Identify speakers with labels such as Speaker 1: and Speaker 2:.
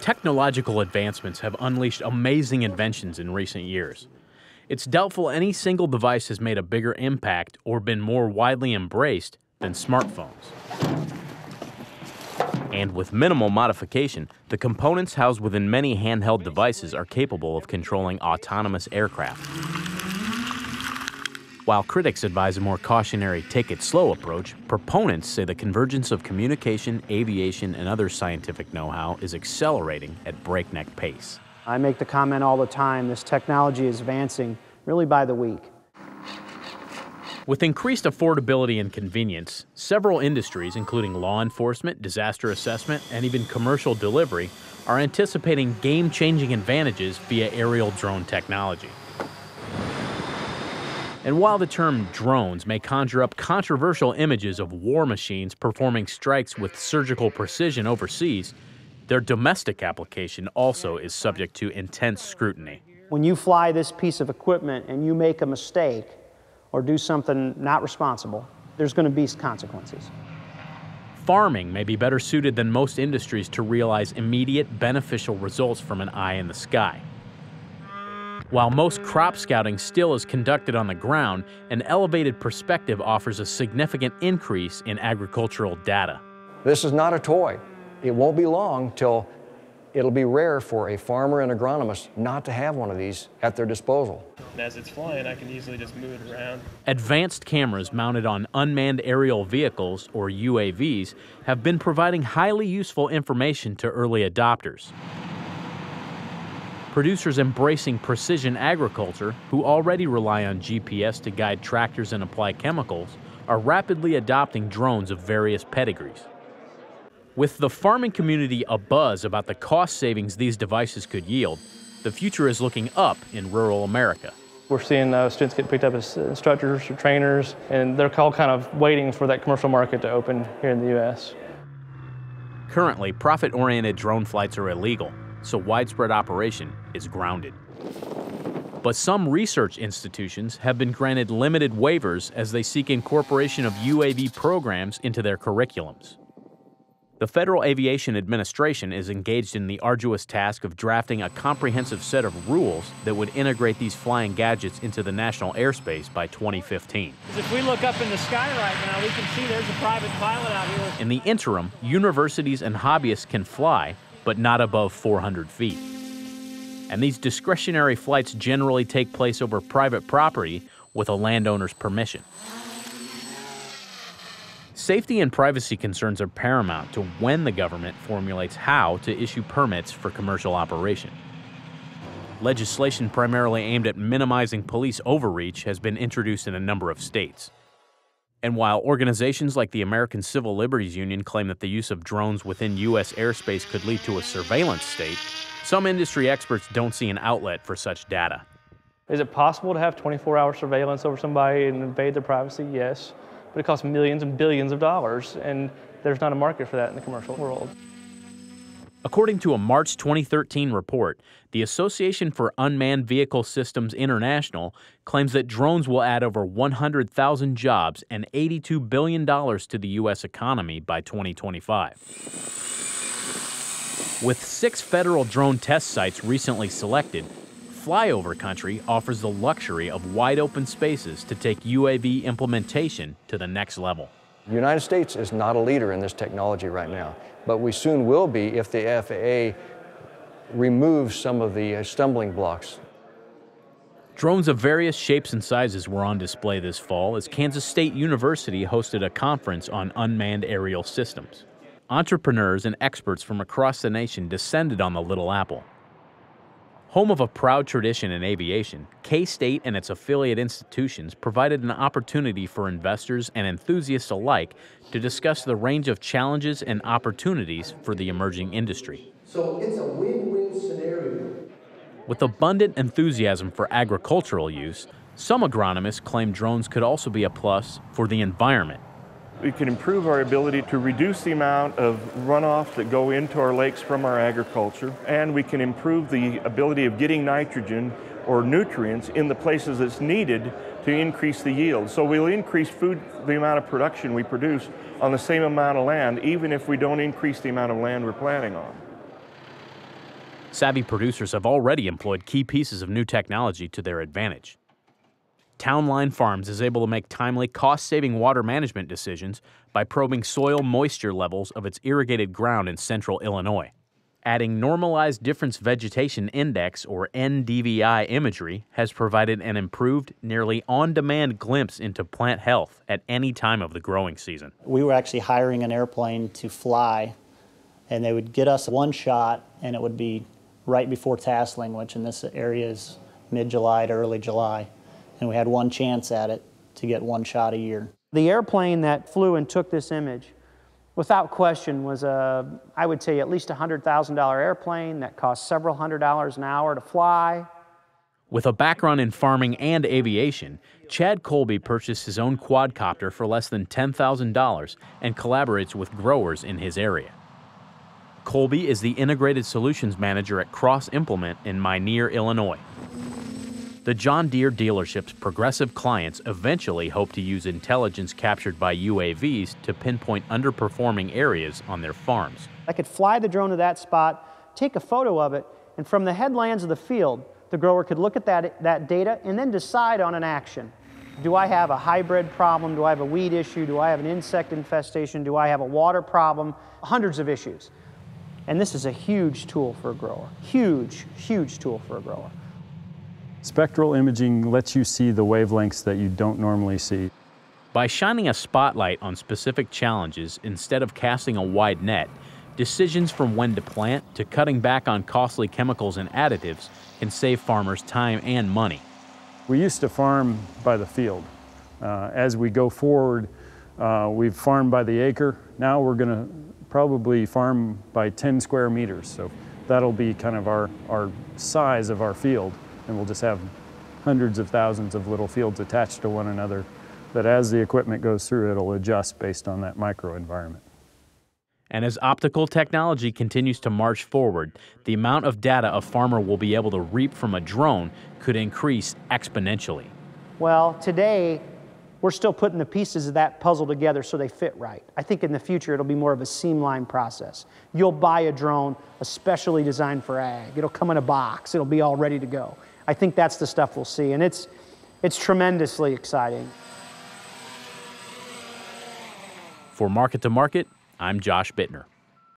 Speaker 1: Technological advancements have unleashed amazing inventions in recent years. It's doubtful any single device has made a bigger impact or been more widely embraced than smartphones. And with minimal modification, the components housed within many handheld devices are capable of controlling autonomous aircraft. While critics advise a more cautionary take-it-slow approach, proponents say the convergence of communication, aviation, and other scientific know-how is accelerating at breakneck pace.
Speaker 2: I make the comment all the time, this technology is advancing really by the week.
Speaker 1: With increased affordability and convenience, several industries, including law enforcement, disaster assessment, and even commercial delivery, are anticipating game-changing advantages via aerial drone technology. And while the term drones may conjure up controversial images of war machines performing strikes with surgical precision overseas, their domestic application also is subject to intense scrutiny.
Speaker 2: When you fly this piece of equipment and you make a mistake or do something not responsible, there's going to be consequences.
Speaker 1: Farming may be better suited than most industries to realize immediate beneficial results from an eye in the sky. While most crop scouting still is conducted on the ground, an elevated perspective offers a significant increase in agricultural data.
Speaker 3: This is not a toy. It won't be long till it'll be rare for a farmer and agronomist not to have one of these at their disposal.
Speaker 4: And as it's flying, I can easily just move it around.
Speaker 1: Advanced cameras mounted on unmanned aerial vehicles, or UAVs, have been providing highly useful information to early adopters. Producers embracing precision agriculture, who already rely on GPS to guide tractors and apply chemicals, are rapidly adopting drones of various pedigrees. With the farming community abuzz about the cost savings these devices could yield, the future is looking up in rural America.
Speaker 5: We're seeing students get picked up as instructors or trainers, and they're all kind of waiting for that commercial market to open here in the U.S.
Speaker 1: Currently, profit-oriented drone flights are illegal, so widespread operation is grounded. But some research institutions have been granted limited waivers as they seek incorporation of UAV programs into their curriculums. The Federal Aviation Administration is engaged in the arduous task of drafting a comprehensive set of rules that would integrate these flying gadgets into the national airspace by 2015.
Speaker 6: If we look up in the sky right now, we can see there's a private pilot out here.
Speaker 1: In the interim, universities and hobbyists can fly, but not above 400 feet. And these discretionary flights generally take place over private property with a landowner's permission. Safety and privacy concerns are paramount to when the government formulates how to issue permits for commercial operation. Legislation primarily aimed at minimizing police overreach has been introduced in a number of states. And while organizations like the American Civil Liberties Union claim that the use of drones within U.S. airspace could lead to a surveillance state, some industry experts don't see an outlet for such data.
Speaker 5: Is it possible to have 24-hour surveillance over somebody and invade their privacy? Yes. But it costs millions and billions of dollars, and there's not a market for that in the commercial world.
Speaker 1: According to a March 2013 report, the Association for Unmanned Vehicle Systems International claims that drones will add over 100,000 jobs and $82 billion to the U.S. economy by 2025. With 6 federal drone test sites recently selected, Flyover Country offers the luxury of wide-open spaces to take UAV implementation to the next level.
Speaker 3: The United States is not a leader in this technology right now, but we soon will be if the FAA removes some of the stumbling blocks.
Speaker 1: Drones of various shapes and sizes were on display this fall as Kansas State University hosted a conference on unmanned aerial systems. Entrepreneurs and experts from across the nation descended on the Little Apple. Home of a proud tradition in aviation, K-State and its affiliate institutions provided an opportunity for investors and enthusiasts alike to discuss the range of challenges and opportunities for the emerging industry.
Speaker 7: So it's a win-win scenario.
Speaker 1: With abundant enthusiasm for agricultural use, some agronomists claim drones could also be a plus for the environment.
Speaker 8: We can improve our ability to reduce the amount of runoff that go into our lakes from our agriculture, and we can improve the ability of getting nitrogen or nutrients in the places that's needed to increase the yield. So we'll increase the amount of production we produce on the same amount of land, even if we don't increase the amount of land we're planting on.
Speaker 1: Savvy producers have already employed key pieces of new technology to their advantage. Town Line Farms is able to make timely, cost-saving water management decisions by probing soil moisture levels of its irrigated ground in central Illinois. Adding Normalized Difference Vegetation Index, or NDVI imagery, has provided an improved, nearly on-demand glimpse into plant health at any time of the growing season.
Speaker 9: We were actually hiring an airplane to fly, and they would get us one shot, and it would be right before tasseling, which in this area is mid-July to early July. And we had one chance at it to get one shot a year.
Speaker 2: The airplane that flew and took this image, without question, was I would say, at least $100,000 airplane that cost several $100s an hour to fly.
Speaker 1: With a background in farming and aviation, Chad Colby purchased his own quadcopter for less than $10,000 and collaborates with growers in his area. Colby is the Integrated Solutions Manager at Cross Implement in Minear, Illinois. The John Deere dealership's progressive clients eventually hope to use intelligence captured by UAVs to pinpoint underperforming areas on their farms.
Speaker 2: I could fly the drone to that spot, take a photo of it, and from the headlands of the field, the grower could look at that data and then decide on an action. Do I have a hybrid problem? Do I have a weed issue? Do I have an insect infestation? Do I have a water problem? Hundreds of issues. And this is a huge tool for a grower. Huge, huge tool for a grower.
Speaker 10: Spectral imaging lets you see the wavelengths that you don't normally see.
Speaker 1: By shining a spotlight on specific challenges instead of casting a wide net, decisions from when to plant to cutting back on costly chemicals and additives can save farmers time and money.
Speaker 10: We used to farm by the field. As we go forward, we've farmed by the acre. Now we're going to probably farm by 10 square meters. So that'll be kind of our size of our field. And we'll just have hundreds of thousands of little fields attached to one another that as the equipment goes through, it'll adjust based on that microenvironment.
Speaker 1: And as optical technology continues to march forward, the amount of data a farmer will be able to reap from a drone could increase exponentially.
Speaker 2: Well, today, we're still putting the pieces of that puzzle together so they fit right. I think in the future, it'll be more of a seamline process. You'll buy a drone especially designed for ag. It'll come in a box. It'll be all ready to go. I think that's the stuff we'll see, and it's tremendously exciting.
Speaker 1: For Market to Market, I'm Josh Bittner.